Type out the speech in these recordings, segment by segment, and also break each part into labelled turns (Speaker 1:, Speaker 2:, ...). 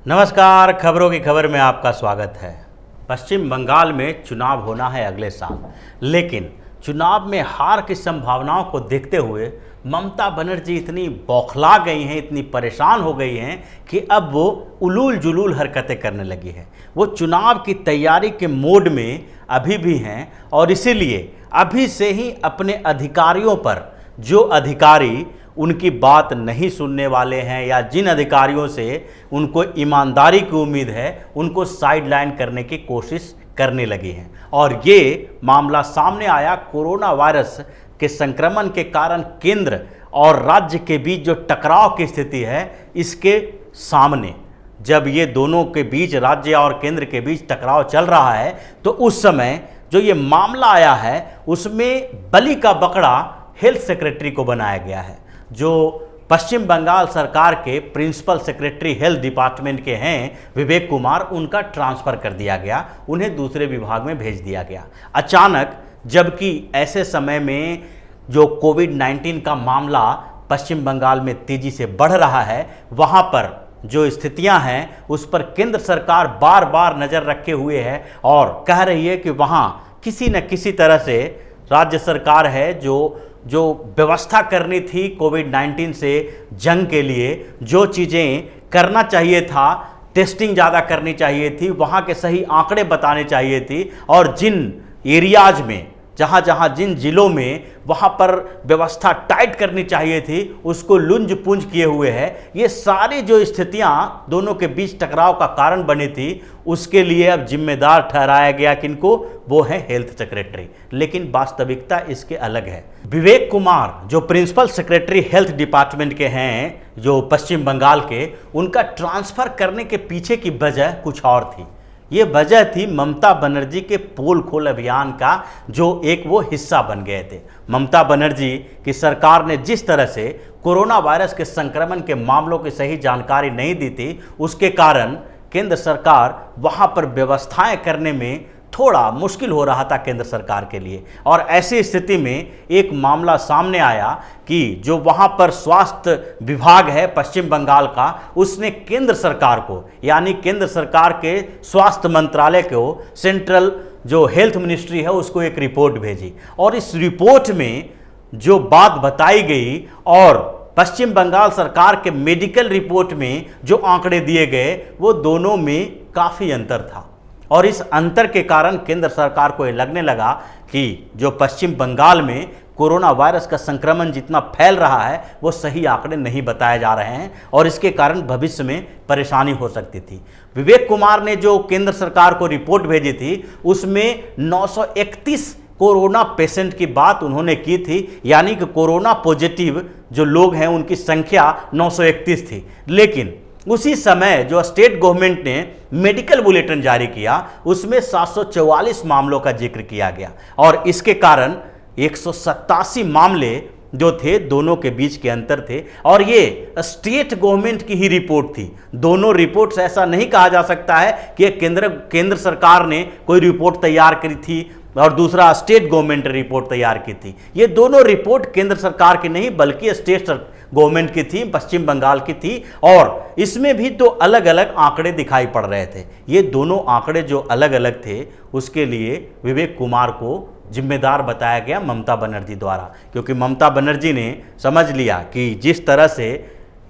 Speaker 1: नमस्कार, खबरों की खबर में आपका स्वागत है। पश्चिम बंगाल में चुनाव होना है अगले साल, लेकिन चुनाव में हार की संभावनाओं को देखते हुए ममता बनर्जी इतनी बौखला गई हैं, इतनी परेशान हो गई हैं कि अब वो उलूल जुलूल हरकतें करने लगी हैं। वो चुनाव की तैयारी के मोड में अभी भी हैं और इसीलिए अभी से ही अपने अधिकारियों पर, जो अधिकारी उनकी बात नहीं सुनने वाले हैं या जिन अधिकारियों से उनको ईमानदारी की उम्मीद है, उनको साइडलाइन करने की कोशिश करने लगी हैं। और ये मामला सामने आया कोरोना वायरस के संक्रमण के कारण केंद्र और राज्य के बीच जो टकराव की स्थिति है, इसके सामने जब ये दोनों के बीच, राज्य और केंद्र के बीच टकराव चल रहा है, तो उस समय जो ये मामला आया है उसमें बलि का बकरा हेल्थ सेक्रेटरी को बनाया गया है। जो पश्चिम बंगाल सरकार के प्रिंसिपल सेक्रेटरी हेल्थ डिपार्टमेंट के हैं विवेक कुमार, उनका ट्रांसफ़र कर दिया गया, उन्हें दूसरे विभाग में भेज दिया गया अचानक। जबकि ऐसे समय में जो कोविड-19 का मामला पश्चिम बंगाल में तेज़ी से बढ़ रहा है, वहाँ पर जो स्थितियां हैं उस पर केंद्र सरकार बार बार नज़र रखे हुए है और कह रही है कि वहाँ किसी न किसी तरह से राज्य सरकार है जो व्यवस्था करनी थी कोविड-19 से जंग के लिए, जो चीज़ें करना चाहिए था, टेस्टिंग ज़्यादा करनी चाहिए थी, वहाँ के सही आंकड़े बताने चाहिए थी, और जिन एरियाज में, जहाँ जहाँ जिन जिलों में वहाँ पर व्यवस्था टाइट करनी चाहिए थी, उसको लुंज पुंज किए हुए है। ये सारी जो स्थितियाँ दोनों के बीच टकराव का कारण बनी थी, उसके लिए अब जिम्मेदार ठहराया गया किनको? वो है हेल्थ सेक्रेटरी। लेकिन वास्तविकता इसके अलग है। विवेक कुमार जो प्रिंसिपल सेक्रेटरी हेल्थ डिपार्टमेंट के हैं, जो पश्चिम बंगाल के, उनका ट्रांसफ़र करने के पीछे की वजह कुछ और थी। ये वजह थी ममता बनर्जी के पोल खोल अभियान का, जो एक वो हिस्सा बन गए थे। ममता बनर्जी की सरकार ने जिस तरह से कोरोना वायरस के संक्रमण के मामलों की सही जानकारी नहीं दी थी, उसके कारण केंद्र सरकार वहाँ पर व्यवस्थाएं करने में थोड़ा मुश्किल हो रहा था केंद्र सरकार के लिए। और ऐसी स्थिति में एक मामला सामने आया कि जो वहाँ पर स्वास्थ्य विभाग है पश्चिम बंगाल का, उसने केंद्र सरकार को, यानी केंद्र सरकार के स्वास्थ्य मंत्रालय को, सेंट्रल जो हेल्थ मिनिस्ट्री है, उसको एक रिपोर्ट भेजी। और इस रिपोर्ट में जो बात बताई गई और पश्चिम बंगाल सरकार के मेडिकल रिपोर्ट में जो आंकड़े दिए गए, वो दोनों में काफ़ी अंतर था। और इस अंतर के कारण केंद्र सरकार को ये लगने लगा कि जो पश्चिम बंगाल में कोरोना वायरस का संक्रमण जितना फैल रहा है, वो सही आंकड़े नहीं बताए जा रहे हैं और इसके कारण भविष्य में परेशानी हो सकती थी। विवेक कुमार ने जो केंद्र सरकार को रिपोर्ट भेजी थी, उसमें 931 कोरोना पेशेंट की बात उन्होंने की थी, यानी कि कोरोना पॉजिटिव जो लोग हैं उनकी संख्या 931 थी। लेकिन उसी समय जो स्टेट गवर्नमेंट ने मेडिकल बुलेटिन जारी किया, उसमें 744 मामलों का जिक्र किया गया और इसके कारण 187 मामले जो थे, दोनों के बीच के अंतर थे। और ये स्टेट गवर्नमेंट की ही रिपोर्ट थी। दोनों रिपोर्ट्स, ऐसा नहीं कहा जा सकता है कि केंद्र सरकार ने कोई रिपोर्ट तैयार करी थी और दूसरा स्टेट गवर्नमेंट ने रिपोर्ट तैयार की थी। ये दोनों रिपोर्ट केंद्र सरकार की नहीं बल्कि स्टेट गवर्नमेंट की थी, पश्चिम बंगाल की थी। और इसमें भी तो अलग अलग आंकड़े दिखाई पड़ रहे थे। ये दोनों आंकड़े जो अलग अलग थे, उसके लिए विवेक कुमार को जिम्मेदार बताया गया ममता बनर्जी द्वारा, क्योंकि ममता बनर्जी ने समझ लिया कि जिस तरह से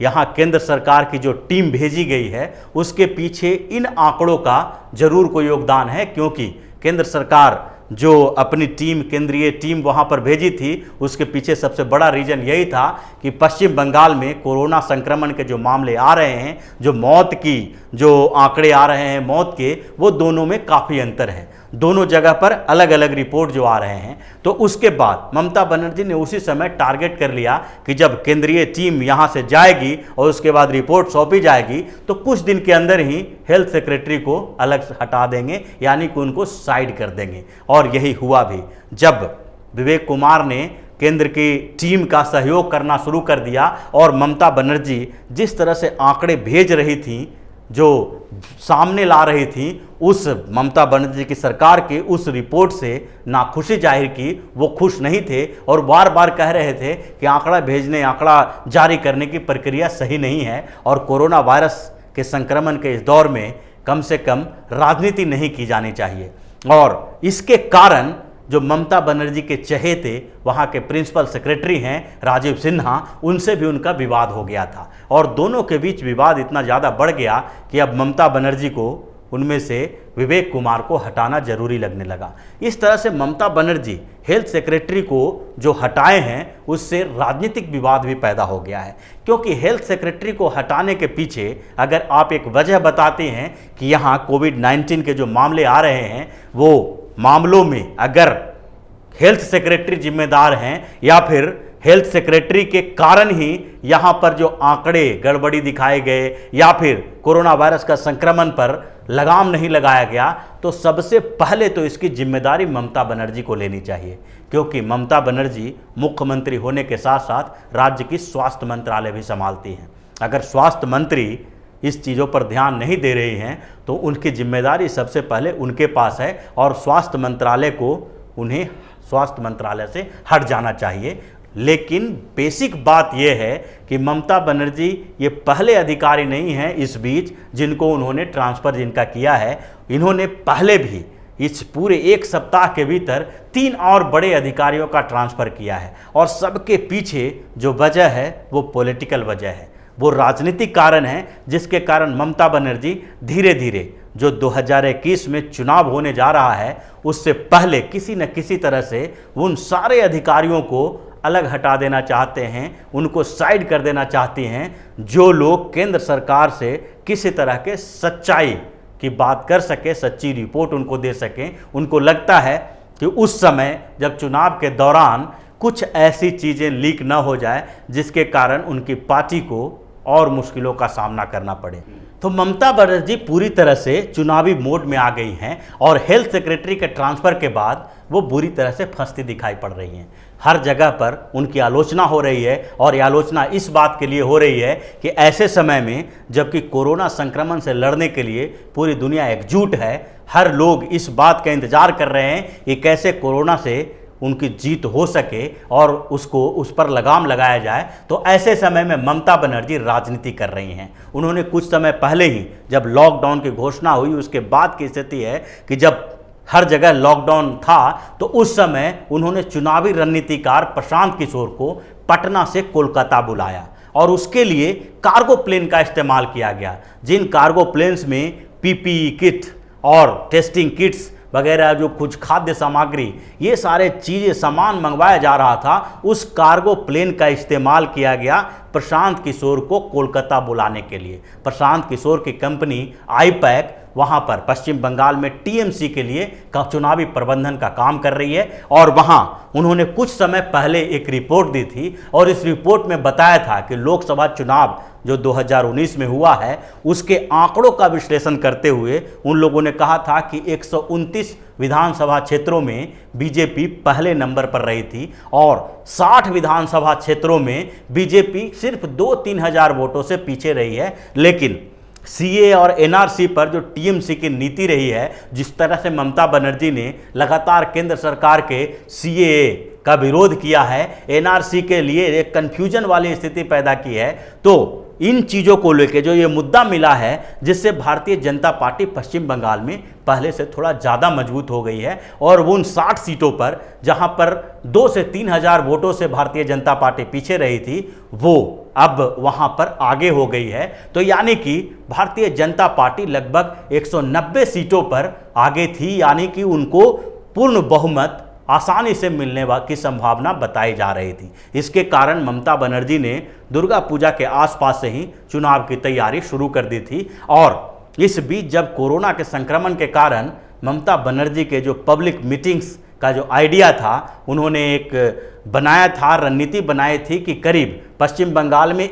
Speaker 1: यहाँ केंद्र सरकार की जो टीम भेजी गई है, उसके पीछे इन आंकड़ों का जरूर कोई योगदान है। क्योंकि केंद्र सरकार जो अपनी टीम, केंद्रीय टीम वहाँ पर भेजी थी, उसके पीछे सबसे बड़ा रीज़न यही था कि पश्चिम बंगाल में कोरोना संक्रमण के जो मामले आ रहे हैं, जो मौत की जो आंकड़े आ रहे हैं मौत के, वो दोनों में काफ़ी अंतर है। दोनों जगह पर अलग अलग रिपोर्ट जो आ रहे हैं। तो उसके बाद ममता बनर्जी ने उसी समय टारगेट कर लिया कि जब केंद्रीय टीम यहाँ से जाएगी और उसके बाद रिपोर्ट सौंपी जाएगी, तो कुछ दिन के अंदर ही हेल्थ सेक्रेटरी को अलग हटा देंगे, यानी कि उनको साइड कर देंगे। और यही हुआ भी। जब विवेक कुमार ने केंद्र की टीम का सहयोग करना शुरू कर दिया और ममता बनर्जी जिस तरह से आंकड़े भेज रही थी, जो सामने ला रही थी, उस ममता बनर्जी की सरकार के उस रिपोर्ट से नाखुशी जाहिर की। वो खुश नहीं थे और बार बार कह रहे थे कि आंकड़ा भेजने, आंकड़ा जारी करने की प्रक्रिया सही नहीं है और कोरोना वायरस कि संक्रमण के इस दौर में कम से कम राजनीति नहीं की जानी चाहिए। और इसके कारण जो ममता बनर्जी के चहेते वहाँ के प्रिंसिपल सेक्रेटरी हैं राजीव सिन्हा, उनसे भी उनका विवाद हो गया था और दोनों के बीच विवाद इतना ज़्यादा बढ़ गया कि अब ममता बनर्जी को उनमें से विवेक कुमार को हटाना जरूरी लगने लगा। इस तरह से ममता बनर्जी हेल्थ सेक्रेटरी को जो हटाए हैं उससे राजनीतिक विवाद भी पैदा हो गया है, क्योंकि हेल्थ सेक्रेटरी को हटाने के पीछे अगर आप एक वजह बताते हैं कि यहाँ कोविड-19 के जो मामले आ रहे हैं वो मामलों में अगर हेल्थ सेक्रेटरी जिम्मेदार हैं या फिर हेल्थ सेक्रेटरी के कारण ही यहाँ पर जो आंकड़े गड़बड़ी दिखाए गए या फिर कोरोना वायरस का संक्रमण पर लगाम नहीं लगाया गया, तो सबसे पहले तो इसकी जिम्मेदारी ममता बनर्जी को लेनी चाहिए, क्योंकि ममता बनर्जी मुख्यमंत्री होने के साथ साथ राज्य की स्वास्थ्य मंत्रालय भी संभालती हैं। अगर स्वास्थ्य मंत्री इस चीज़ों पर ध्यान नहीं दे रहे हैं तो उनकी जिम्मेदारी सबसे पहले उनके पास है और स्वास्थ्य मंत्रालय को उन्हें स्वास्थ्य मंत्रालय से हट जाना चाहिए। लेकिन बेसिक बात यह है कि ममता बनर्जी ये पहले अधिकारी नहीं हैं इस बीच जिनको उन्होंने ट्रांसफ़र जिनका किया है। इन्होंने पहले भी इस पूरे एक सप्ताह के भीतर 3 और बड़े अधिकारियों का ट्रांसफ़र किया है और सबके पीछे जो वजह है वो पॉलिटिकल वजह है, वो राजनीतिक कारण है, जिसके कारण ममता बनर्जी धीरे धीरे जो 2021 में चुनाव होने जा रहा है उससे पहले किसी न किसी तरह से उन सारे अधिकारियों को अलग हटा देना चाहते हैं, उनको साइड कर देना चाहती हैं जो लोग केंद्र सरकार से किसी तरह के सच्चाई की बात कर सके, सच्ची रिपोर्ट उनको दे सकें। उनको लगता है कि उस समय जब चुनाव के दौरान कुछ ऐसी चीज़ें लीक न हो जाए जिसके कारण उनकी पार्टी को और मुश्किलों का सामना करना पड़े। तो ममता बनर्जी पूरी तरह से चुनावी मोड में आ गई हैं और हेल्थ सेक्रेटरी के ट्रांसफ़र के बाद वो बुरी तरह से फंसती दिखाई पड़ रही हैं। हर जगह पर उनकी आलोचना हो रही है और ये आलोचना इस बात के लिए हो रही है कि ऐसे समय में जबकि कोरोना संक्रमण से लड़ने के लिए पूरी दुनिया एकजुट है, हर लोग इस बात का इंतज़ार कर रहे हैं कि कैसे कोरोना से उनकी जीत हो सके और उसको उस पर लगाम लगाया जाए। तो ऐसे समय में ममता बनर्जी राजनीति कर रही हैं। उन्होंने कुछ समय पहले ही जब लॉकडाउन की घोषणा हुई उसके बाद की स्थिति है कि जब हर जगह लॉकडाउन था तो उस समय उन्होंने चुनावी रणनीतिकार प्रशांत किशोर को पटना से कोलकाता बुलाया और उसके लिए कार्गो प्लेन का इस्तेमाल किया गया, जिन कार्गो प्लेन्स में पीपीई किट और टेस्टिंग किट्स वगैरह जो कुछ खाद्य सामग्री ये सारे चीज़ें सामान मंगवाया जा रहा था, उस कार्गो प्लेन का इस्तेमाल किया गया प्रशांत किशोर को कोलकाता बुलाने के लिए। प्रशांत किशोर की कंपनी आईपैक वहाँ पर पश्चिम बंगाल में टीएमसी के लिए चुनावी प्रबंधन का काम कर रही है और वहाँ उन्होंने कुछ समय पहले एक रिपोर्ट दी थी और इस रिपोर्ट में बताया था कि लोकसभा चुनाव जो 2019 में हुआ है उसके आंकड़ों का विश्लेषण करते हुए उन लोगों ने कहा था कि 129 विधानसभा क्षेत्रों में बीजेपी पहले नंबर पर रही थी और 60 विधानसभा क्षेत्रों में बीजेपी सिर्फ 2-3 हज़ार वोटों से पीछे रही है। लेकिन सीए और एनआरसी पर जो टीएमसी की नीति रही है, जिस तरह से ममता बनर्जी ने लगातार केंद्र सरकार के सीएए का विरोध किया है, एनआरसी के लिए एक कन्फ्यूजन वाली स्थिति पैदा की है, तो इन चीज़ों को लेकर जो ये मुद्दा मिला है जिससे भारतीय जनता पार्टी पश्चिम बंगाल में पहले से थोड़ा ज़्यादा मजबूत हो गई है और वो उन 60 सीटों पर जहां पर 2 से 3 हज़ार वोटों से भारतीय जनता पार्टी पीछे रही थी वो अब वहां पर आगे हो गई है। तो यानी कि भारतीय जनता पार्टी लगभग 190 सीटों पर आगे थी, यानी कि उनको पूर्ण बहुमत आसानी से मिलने की संभावना बताई जा रही थी। इसके कारण ममता बनर्जी ने दुर्गा पूजा के आसपास से ही चुनाव की तैयारी शुरू कर दी थी और इस बीच जब कोरोना के संक्रमण के कारण ममता बनर्जी के जो पब्लिक मीटिंग्स का जो आइडिया था उन्होंने एक बनाया था, रणनीति बनाई थी कि करीब पश्चिम बंगाल में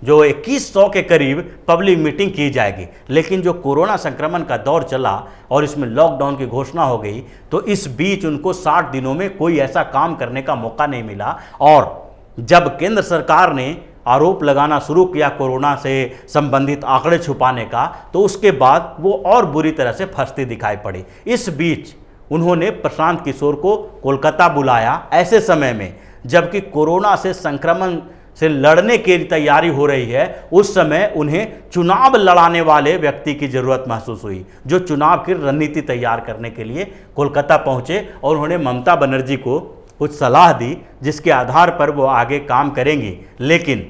Speaker 1: 2100 के करीब पब्लिक मीटिंग की जाएगी। लेकिन जो कोरोना संक्रमण का दौर चला और इसमें लॉकडाउन की घोषणा हो गई तो इस बीच उनको 60 दिनों में कोई ऐसा काम करने का मौका नहीं मिला और जब केंद्र सरकार ने आरोप लगाना शुरू किया कोरोना से संबंधित आंकड़े छुपाने का, तो उसके बाद वो और बुरी तरह से फंसती दिखाई पड़ी। इस बीच उन्होंने प्रशांत किशोर को कोलकाता बुलाया ऐसे समय में जबकि कोरोना से संक्रमण से लड़ने की तैयारी हो रही है, उस समय उन्हें चुनाव लड़ाने वाले व्यक्ति की ज़रूरत महसूस हुई, जो चुनाव की रणनीति तैयार करने के लिए कोलकाता पहुंचे और उन्होंने ममता बनर्जी को कुछ सलाह दी जिसके आधार पर वो आगे काम करेंगी। लेकिन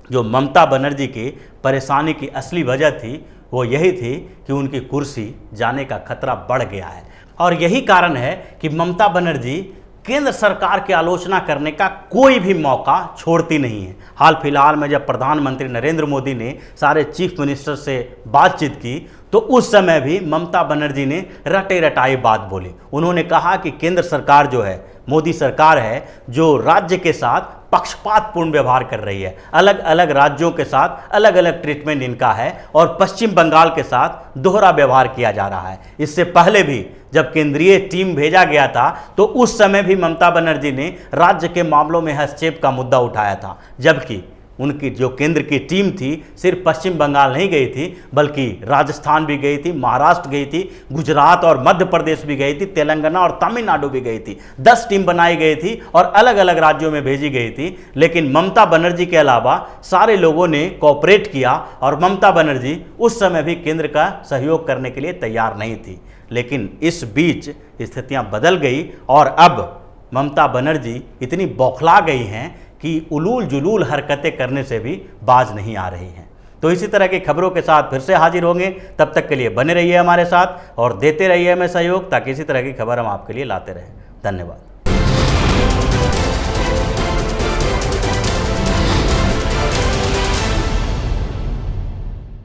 Speaker 1: जो ममता बनर्जी की परेशानी की असली वजह थी वो यही थी कि उनकी कुर्सी जाने का खतरा बढ़ गया है। और यही कारण है कि ममता बनर्जी केंद्र सरकार की आलोचना करने का कोई भी मौका छोड़ती नहीं है। हाल फिलहाल में जब प्रधानमंत्री नरेंद्र मोदी ने सारे चीफ मिनिस्टर से बातचीत की तो उस समय भी ममता बनर्जी ने रटे रटाई बात बोली। उन्होंने कहा कि केंद्र सरकार जो है, मोदी सरकार है, जो राज्य के साथ पक्षपातपूर्ण व्यवहार कर रही है, अलग अलग राज्यों के साथ अलग अलग ट्रीटमेंट इनका है और पश्चिम बंगाल के साथ दोहरा व्यवहार किया जा रहा है। इससे पहले भी जब केंद्रीय टीम भेजा गया था तो उस समय भी ममता बनर्जी ने राज्य के मामलों में हस्तक्षेप का मुद्दा उठाया था, जबकि उनकी जो केंद्र की टीम थी सिर्फ पश्चिम बंगाल नहीं गई थी बल्कि राजस्थान भी गई थी, महाराष्ट्र गई थी, गुजरात और मध्य प्रदेश भी गई थी, तेलंगाना और तमिलनाडु भी गई थी। 10 टीम बनाई गई थी और अलग अलग राज्यों में भेजी गई थी। लेकिन ममता बनर्जी के अलावा सारे लोगों ने कोऑपरेट किया और ममता बनर्जी उस समय भी केंद्र का सहयोग करने के लिए तैयार नहीं थी। लेकिन इस बीच स्थितियां बदल गई और अब ममता बनर्जी इतनी बौखला गई हैं कि उलूल जुलूल हरकतें करने से भी बाज नहीं आ रही हैं। तो इसी तरह की खबरों के साथ फिर से हाजिर होंगे, तब तक के लिए बने रहिए हमारे साथ और देते रहिए हमें सहयोग, ताकि इसी तरह की खबर हम आपके लिए लाते रहें। धन्यवाद।